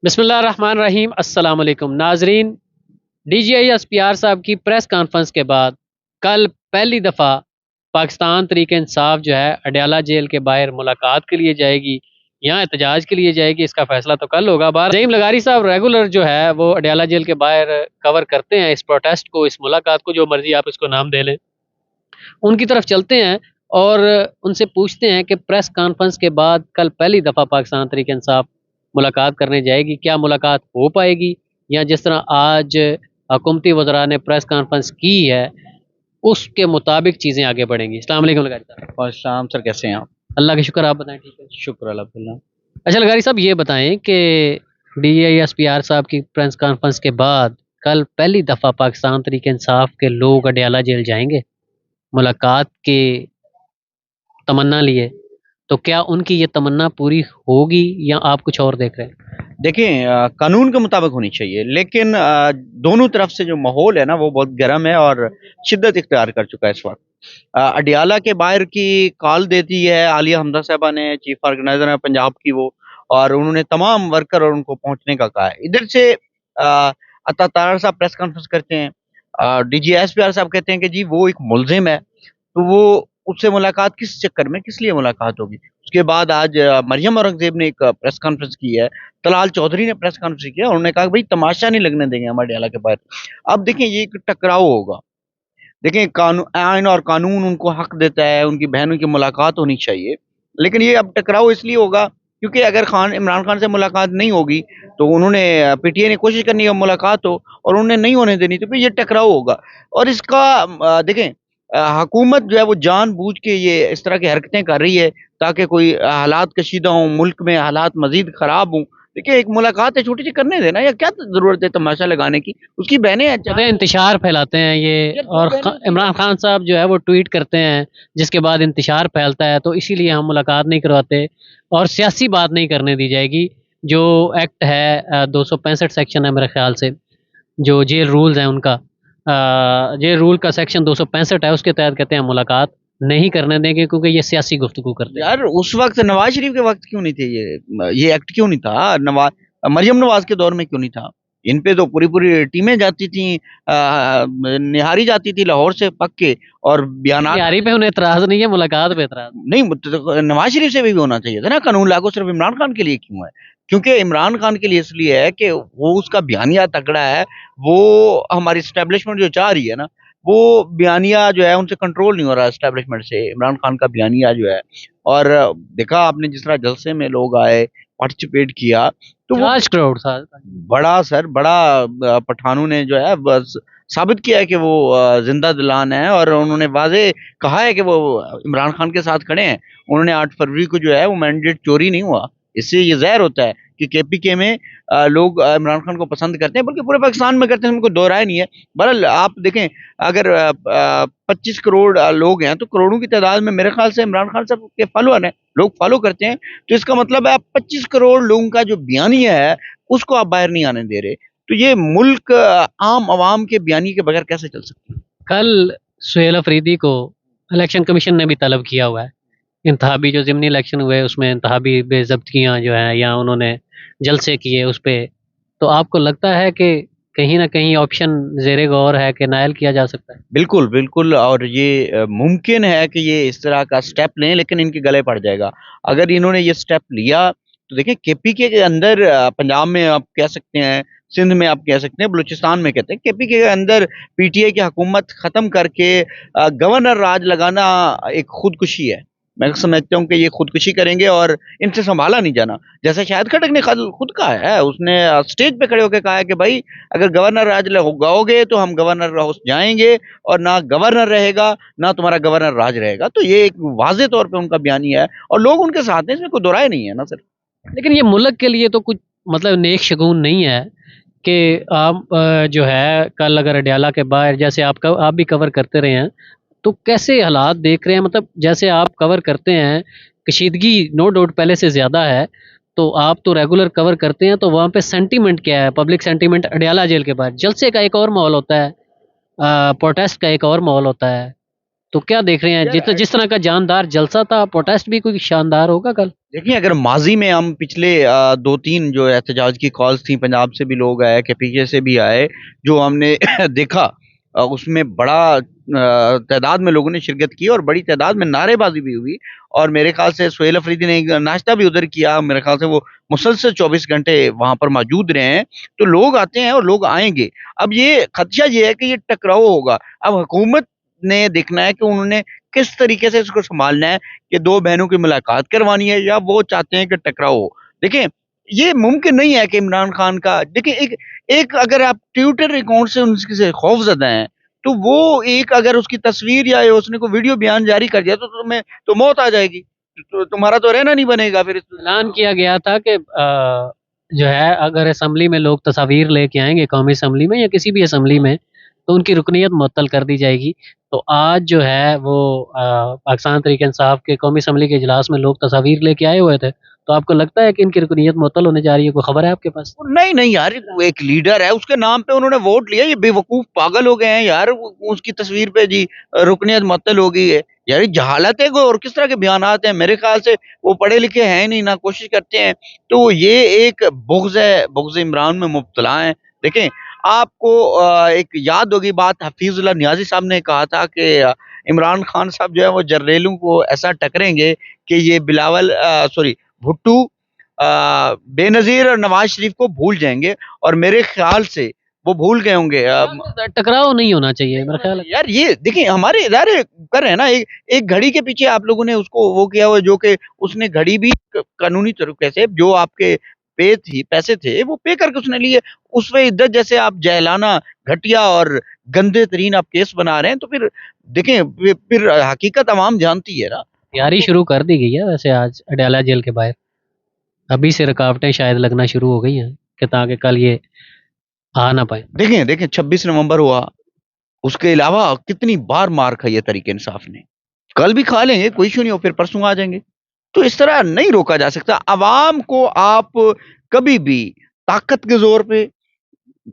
बिस्मिल्लाहिर्रहमानिर्रहीम अस्सलाम वालेकुम नाजरीन। डीजीआई एसपीआर साहब की प्रेस कॉन्फ्रेंस के बाद कल पहली दफ़ा पाकिस्तान तरीक इंसाफ जो है अडयाला जेल के बाहर मुलाकात के लिए जाएगी, यहाँ एहतजाज के लिए जाएगी। इसका फैसला तो कल होगा। बार जहीम लगारी साहब रेगुलर जो है वो अडयाला जेल के बाहर कवर करते हैं इस प्रोटेस्ट को, इस मुलाकात को, जो मर्जी आप इसको नाम दे लें। उनकी तरफ चलते हैं और उनसे पूछते हैं कि प्रेस कॉन्फ्रेंस के बाद कल पहली दफ़ा पाकिस्तान तरीके इंसाफ मुलाकात करने जाएगी, क्या मुलाकात हो पाएगी या जिस तरह आज हुकूमती वज़रा ने प्रेस कॉन्फ्रेंस की है उसके मुताबिक चीज़ें आगे बढ़ेंगी। अस्सलाम वालेकुम लगारी साहब। और शाम सर, कैसे हैं आप? अल्लाह का शुक्र, आप बताएं। ठीक है, शुक्र अल्हम्दुलिल्लाह। अच्छा लगारी साहब, ये बताएं कि DISPR साहब की प्रेस कॉन्फ्रेंस के बाद कल पहली दफ़ा पाकिस्तान तरीके इंसाफ के लोग अडयाला जेल जाएंगे मुलाकात के तमन्ना लिए, तो क्या उनकी ये तमन्ना पूरी होगी या आप कुछ और देख रहे हैं? देखें, कानून के मुताबिक होनी चाहिए, लेकिन दोनों तरफ से जो माहौल है ना वो बहुत गर्म है और शिद्दत इख्तियार कर चुका है इस वक्त। अडियाला के बाहर की कॉल देती है आलिया हमदा साहबा ने, चीफ ऑर्गेनाइजर है पंजाब की वो, और उन्होंने तमाम वर्कर और उनको पहुंचने का कहा है। इधर से अता तारड़ साहब प्रेस कॉन्फ्रेंस करते हैं, DGSPR साहब कहते हैं कि जी वो एक मुलजिम है, तो वो उससे मुलाकात किस चक्कर में, किस लिए मुलाकात होगी। उसके बाद आज मरियम औरंगजेब ने एक प्रेस कॉन्फ्रेंस की है, तलाल चौधरी ने प्रेस कॉन्फ्रेंस किया, उन्होंने कहा भाई तमाशा नहीं लगने देंगे हम अडियाला के बाहर। अब देखें, ये एक टकराव होगा। देखें, कानून, आइन और कानून उनको हक देता है, उनकी बहनों की मुलाकात होनी चाहिए, लेकिन ये अब टकराव इसलिए होगा क्योंकि अगर इमरान खान से मुलाकात नहीं होगी तो उन्होंने PTI ने कोशिश करनी है मुलाकात हो और उन्होंने नहीं होने देनी, तो फिर ये टकराव होगा। और इसका देखें, हुकूमत जो है वो जानबूझ के ये इस तरह की हरकतें कर रही है ताकि कोई हालात कशीदा हों, मुल्क में हालात मजीद खराब हों। देखिए, एक मुलाकात है, छोटी सी करने देना, या क्या जरूरत है तमाशा लगाने की। उसकी बहनें हैं, पता है इंतशार फैलाते हैं ये, और इमरान खान साहब जो है वो ट्वीट करते हैं जिसके बाद इंतशार फैलता है, तो इसीलिए हम मुलाकात नहीं करवाते और सियासी बात नहीं करने दी जाएगी। जो एक्ट है 265 सेक्शन है मेरे ख्याल से, जो जेल रूल्स हैं उनका, जेल रूल का सेक्शन 265 है, उसके तहत कहते हैं मुलाकात नहीं करने देंगे क्योंकि ये सियासी गुफ्तगू करते हैं। यार उस वक्त नवाज शरीफ के वक्त क्यों नहीं थे ये एक्ट क्यों नहीं था? मरियम नवाज के दौर में क्यों नहीं था? इन पे तो पूरी पूरी टीमें जाती थी, निहारी जाती थी लाहौर से पक के, और बयानात। निहारी पे उन्हें एतराज नहीं है, मुलाकात पे एतराज। नहीं, तो नवाज शरीफ से भी होना चाहिए था ना कानून लागू, सिर्फ इमरान खान के लिए क्यों है? क्योंकि इमरान खान के लिए इसलिए है कि वो, उसका बयानिया तगड़ा है, वो हमारी स्टैब्लिशमेंट जो चाह रही है ना, वो बयानिया जो है उनसे कंट्रोल नहीं हो रहा एस्टेब्लिशमेंट से, इमरान खान का बयानिया जो है। और देखा आपने जिस तरह जलसे में लोग आए, पार्टिसिपेट किया, तो वो 5 करोड़ था। बड़ा सर, बड़ा पठानों ने जो है बस साबित किया है कि वो जिंदा दिलान है, और उन्होंने वाजे कहा है कि वो इमरान खान के साथ खड़े हैं। उन्होंने 8 फरवरी को जो है वो मैंडेट चोरी नहीं हुआ। इससे ये ज़ाहिर होता है कि KPK में लोग इमरान खान को पसंद करते हैं, बल्कि पूरे पाकिस्तान में करते हैं, उनको दो राय नहीं है। बहरहाल आप देखें, अगर 25 करोड़ लोग हैं तो करोड़ों की तादाद में मेरे ख्याल से इमरान खान साहब के फॉलोअर हैं, लोग फॉलो करते हैं। तो इसका मतलब है आप 25 करोड़ लोगों का जो बयानिया है उसको आप बाहर नहीं आने दे रहे। तो ये मुल्क आम आवाम के बयानी के बगैर कैसे चल सकता है? कल सुहेल अफरीदी को इलेक्शन कमीशन ने भी तलब किया हुआ है। इंतहाबी जो ज़िमनी इलेक्शन हुए उसमें इंतहाबी बेज़ब्तियाँ जो हैं या उन्होंने जलसे किए उस पे, तो आपको लगता है कि कहीं न कहीं ऑप्शन ज़ेरे गौर है कि नायल किया जा सकता है? बिल्कुल, बिल्कुल, और ये मुमकिन है कि ये इस तरह का स्टेप लें, लेकिन इनके गले पड़ जाएगा। अगर इन्होंने ये स्टेप लिया तो देखिए, KPK के अंदर पंजाब में आप कह सकते हैं, सिंध में आप कह सकते हैं, बलूचिस्तान में कहते हैं, KPK के अंदर PTI की हुकूमत ख़त्म करके गवर्नर राज लगाना एक खुदकुशी है। मैं समझता हूँ कि ये खुदकुशी करेंगे और इनसे सँभाला नहीं जाना। जैसे शाहिद खट्टक ने खुद कहा है, उसने स्टेज पे खड़े होके कहा है कि भाई अगर गवर्नर राज लगाओगे तो हम गवर्नर हाउस जाएँगे, और ना गवर्नर रहेगा, ना तुम्हारा गवर्नर राज रहेगा। तो ये एक वाज़ेह तौर पे उनका बयानिया है और लोग उनके साथ हैं, इसमें कोई दो राय नहीं है ना सर। लेकिन ये मुल्क के लिए तो कुछ मतलब नेक शगुन नहीं है कि आप जो है कल अगर अडयाला के बाहर, जैसे आप भी कवर करते रहे हैं, तो कैसे हालात देख रहे हैं? मतलब जैसे आप कवर करते हैं, कशीदगी नो डाउट पहले से ज़्यादा है, तो आप तो रेगुलर कवर करते हैं, तो वहाँ पे सेंटीमेंट क्या है, पब्लिक सेंटीमेंट अडयाला जेल के बाहर? जलसे का एक और माहौल होता है, प्रोटेस्ट का एक और माहौल होता है, तो क्या देख रहे हैं, जिस तरह का जानदार जलसा था, प्रोटेस्ट भी कोई शानदार होगा कल? देखिए, अगर माजी में हम पिछले 2-3 जो एहतजाज की कॉल्स थी, पंजाब से भी लोग आए, KPK से भी आए, जो हमने देखा, उसमें बड़ा तादाद में लोगों ने शिरकत की और बड़ी तादाद में नारेबाजी भी हुई। और मेरे ख्याल से सुहेल अफरीदी ने एक नाश्ता भी उधर किया, मेरे ख्याल से वो मुसलसल 24 घंटे वहां पर मौजूद रहे हैं। तो लोग आते हैं और लोग आएंगे। अब ये खदशा ये है कि ये टकराव होगा। अब हुकूमत ने देखना है कि उन्होंने किस तरीके से इसको संभालना है, कि दो बहनों की मुलाकात करवानी है या वो चाहते हैं कि टकराव हो। देखिए, ये मुमकिन नहीं है कि इमरान खान का, देखिए, एक एक अगर आप ट्विटर अकाउंट से उनसे खौफजदा हैं, तो वो एक अगर उसकी तस्वीर या उसने कोई वीडियो बयान जारी कर दिया तो तुम्हें तो मौत आ जाएगी, तो तुम्हारा तो रहना नहीं बनेगा फिर। ऐलान किया गया था कि जो है, अगर असम्बली में लोग तस्वीर लेके आएंगे, कौमी असम्बली में या किसी भी असम्बली में, तो उनकी रुकनीत मुअत्तल कर दी जाएगी। तो आज जो है वो पाकिस्तान तहरीक इंसाफ के कौमी असम्बली के इजलास में लोग तस्वीर लेके आए हुए थे। तो आपको लगता है कि इनकी रुकनीत मुअत्तल होने जा रही है? कोई खबर है आपके पास? नहीं नहीं यार, वो एक लीडर है, उसके नाम पे उन्होंने वोट लिया, ये बेवकूफ पागल हो गए हैं यार। उसकी तस्वीर पे जी रुकनियत मुअत्तल हो गई है यार, ये जहालत है कोई, और किस तरह के बयानात हैं? मेरे ख्याल से वो पढ़े लिखे हैं नहीं, ना कोशिश करते हैं। तो ये एक बुग़्ज़ है, बुग़्ज़ इमरान में मुब्तला है। देखें, आपको एक याद होगी बात, हफीजुल्लाह नियाज़ी साहब ने कहा था कि इमरान खान साहब जो है वो जर्नैलों को ऐसा टकरेंगे कि ये बिलावल सॉरी भुट्टो बेनज़ीर और नवाज शरीफ को भूल जाएंगे। और मेरे ख्याल से वो भूल गए होंगे। टकराव नहीं होना चाहिए मेरा ख्याल है। यार ये देखिए, हमारे इदारे कर रहे हैं ना, एक घड़ी के पीछे आप लोगों ने उसको वो किया हुआ, जो कि उसने घड़ी भी कानूनी तरीके से, जो आपके पैसे थे वो पे करके उसने लिए। उस पे इद्दत जैसे आप जहलाना, घटिया और गंदे तरीन आप केस बना रहे हैं, तो फिर देखें, फिर हकीकत अवाम जानती है ना। तैयारी शुरू कर दी गई है वैसे आज अडयाला जेल के बाहर। अभी से रुकावटें शायद लगना शुरू हो गई हैं कि ताकि कल ये आ ना पाए। देखें देखें, 26 नवंबर हुआ, उसके अलावा कितनी बार मार खाई है तहरीक इंसाफ ने। कल भी खा लेंगे, कोई इशू नहीं हो, फिर परसों आ जाएंगे। तो इस तरह नहीं रोका जा सकता। अवाम को आप कभी भी ताकत के जोर पे,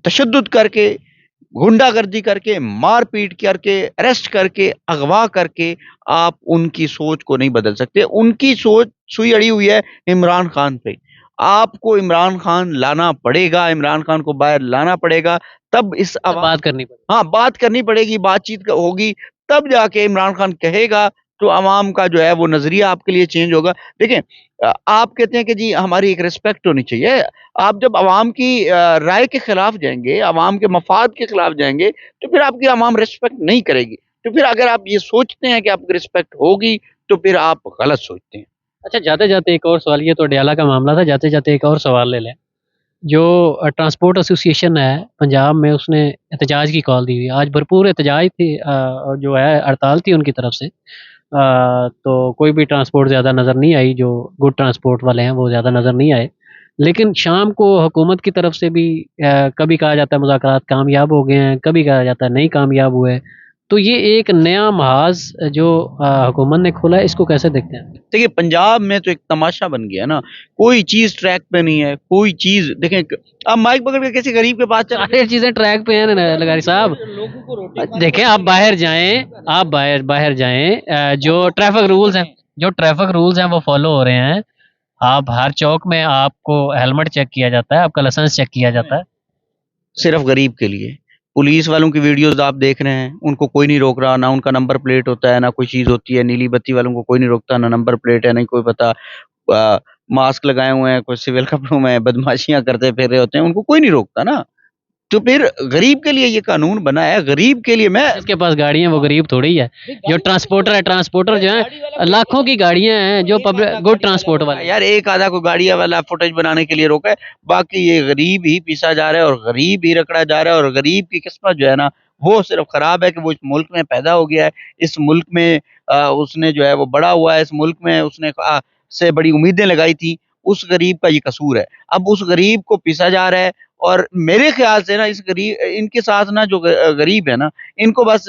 तशद्दुद करके, गुंडागर्दी करके, मार-पीट करके, अरेस्ट करके, अगवा करके आप उनकी सोच को नहीं बदल सकते। उनकी सोच सुई अड़ी हुई है इमरान खान पे। आपको इमरान खान लाना पड़ेगा, इमरान खान को बाहर लाना पड़ेगा, तब इस बात करनी पड़ेगी। हाँ, बात करनी पड़ेगी, बातचीत होगी, तब जाके इमरान खान कहेगा, तो अवाम का जो है वो नज़रिया आपके लिए चेंज होगा। देखें, आप कहते हैं कि जी हमारी एक रिस्पेक्ट होनी चाहिए। आप जब अवाम की राय के खिलाफ जाएँगे, अवाम के मफाद के खिलाफ जाएँगे, तो फिर आपकी अवाम रिस्पेक्ट नहीं करेगी। तो फिर अगर आप ये सोचते हैं कि आपकी रिस्पेक्ट होगी, तो फिर आप गलत सोचते हैं। अच्छा, जाते-जाते एक और सवाल, ये तो अडयाला का मामला था, जाते-जाते एक और सवाल ले लें। जो ट्रांसपोर्ट एसोसिएशन है पंजाब में, उसने एहतजाज की कॉल दी हुई है। आज भरपूर एहतजाज थी, और जो है हड़ताल थी उनकी तरफ से। तो कोई भी ट्रांसपोर्ट ज़्यादा नज़र नहीं आई, जो गुड ट्रांसपोर्ट वाले हैं वो ज़्यादा नज़र नहीं आए। लेकिन शाम को हुकूमत की तरफ से भी कभी कहा जाता है मुज़ाकरात कामयाब हो गए हैं, कभी कहा जाता है नहीं कामयाब हुए। तो ये एक नया महाज जो हुकूमत ने खोला है, इसको कैसे देखते हैं? देखिए, पंजाब में तो एक तमाशा बन गया ना, कोई चीज़ ट्रैक पे नहीं है, कोई चीज़ देखें, आप माइक पकड़ के किसी गरीब के पास चले सारी चीज़ें ट्रैक पे हैं ना लगारी साहब। देखें, आप बाहर जाएँ, आप बाहर बाहर जाएँ, जो ट्रैफिक रूल्स हैं वो फॉलो हो रहे हैं। आप हर चौक में आपको हेलमेट चेक किया जाता है, आपका लाइसेंस चेक किया जाता है। सिर्फ गरीब के लिए। पुलिस वालों की वीडियोस आप देख रहे हैं, उनको कोई नहीं रोक रहा, ना उनका नंबर प्लेट होता है, ना कोई चीज़ होती है। नीली बत्ती वालों को कोई नहीं रोकता, ना नंबर प्लेट है, नहीं कोई पता। मास्क लगाए हुए हैं, कोई सिविल कपड़ों में बदमाशियाँ करते फिर रहे होते हैं, उनको कोई नहीं रोकता ना। तो फिर गरीब के लिए ये कानून बना है, गरीब के लिए। मैं जिसके पास गाड़ी है वो गरीब थोड़ी है। जो ट्रांसपोर्टर है, ट्रांसपोर्टर जो है, लाखों की गाड़ियां हैं जो पब्लिक गुड ट्रांसपोर्ट वाले। यार, एक आधा कोई गाड़िया वाला फुटेज बनाने के लिए रोका है, बाकी ये गरीब ही पीसा जा रहा है और गरीब ही रखड़ा जा रहा है। और गरीब की किस्मत जो है ना, वो सिर्फ खराब है कि वो इस मुल्क में पैदा हो गया है, इस मुल्क में उसने जो है वो बड़ा हुआ है, इस मुल्क में उसने से बड़ी उम्मीदें लगाई थी। उस गरीब का ये कसूर है। अब उस गरीब को पीसा जा रहा है। और मेरे ख्याल से ना, इस गरीब इनके साथ ना, जो गरीब है ना, इनको बस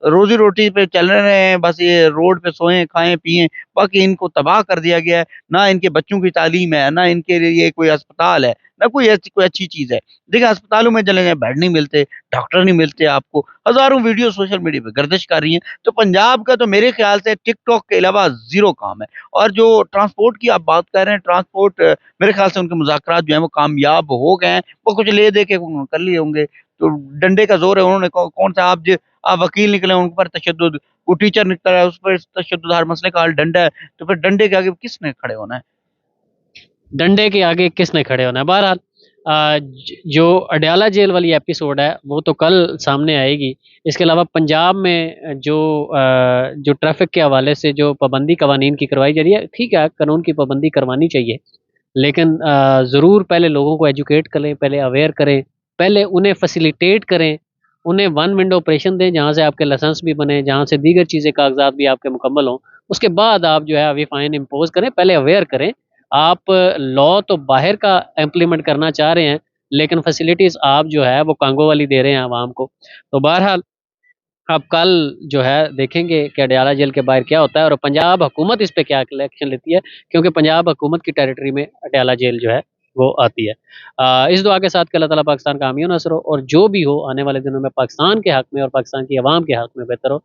रोजी रोटी पे चल रहे हैं, बस ये रोड पे सोएं खाएं पिएं, बाकी इनको तबाह कर दिया गया है। ना इनके बच्चों की तालीम है, ना इनके लिए कोई अस्पताल है, ना कोई ऐसी कोई अच्छी चीज है। देखिए अस्पतालों में चले जाए, बेड नहीं मिलते, डॉक्टर नहीं मिलते आपको, हजारों वीडियो सोशल मीडिया पे गर्दिश कर रही हैं। तो पंजाब का तो मेरे ख्याल से टिकटॉक के अलावा जीरो काम है। और जो ट्रांसपोर्ट की आप बात कर रहे हैं, ट्रांसपोर्ट मेरे ख्याल से उनके मुज़ाकरात जो हैं वो कामयाब हो गए हैं, वो कुछ ले दे के उन्होंने कर लिए होंगे। तो डंडे का जोर है, उन्होंने कौन सा आप वकील निकले उन पर तशद्दुद, वो टीचर निकला है उस पर तशद्दुद, हर मसले का हल डंडा है, तो फिर डंडे के आगे किसने खड़े होना है? डंडे के आगे किसने खड़े होना है। बहरहाल जो अडयाला जेल वाली एपिसोड है वो तो कल सामने आएगी। इसके अलावा पंजाब में जो ट्रैफिक के हवाले से जो पाबंदी कवानीन की करवाई जा रही है, ठीक है, कानून की पाबंदी करवानी चाहिए, लेकिन ज़रूर पहले लोगों को एजुकेट करें, पहले अवेयर करें, पहले उन्हें फैसिलिटेट करें, उन्हें वन विंडो ऑपरेशन दें जहाँ से आपके लाइसेंस भी बने, जहाँ से दीगर चीज़ें कागजात भी आपके मुकम्मल हों। उसके बाद आप जो है अभी फाइन इम्पोज करें, पहले अवेयर करें। आप लॉ तो बाहर का इम्प्लीमेंट करना चाह रहे हैं, लेकिन फैसिलिटीज़ आप जो है वो कांगो वाली दे रहे हैं आवाम को। तो बहरहाल अब कल जो है देखेंगे कि अडयाला जेल के बाहर क्या होता है और पंजाब हुकूमत इस पे क्या एक्शन लेती है, क्योंकि पंजाब हुकूमत की टेरिटरी में अडयाला जेल जो है वो आती है। इस दुआ के साथ कि अल्लाह ताला पाकिस्तान का हामी नसर हो, और जो भी हो आने वाले दिनों में पाकिस्तान के हक में और पाकिस्तान की आवाम के हक में बेहतर हो।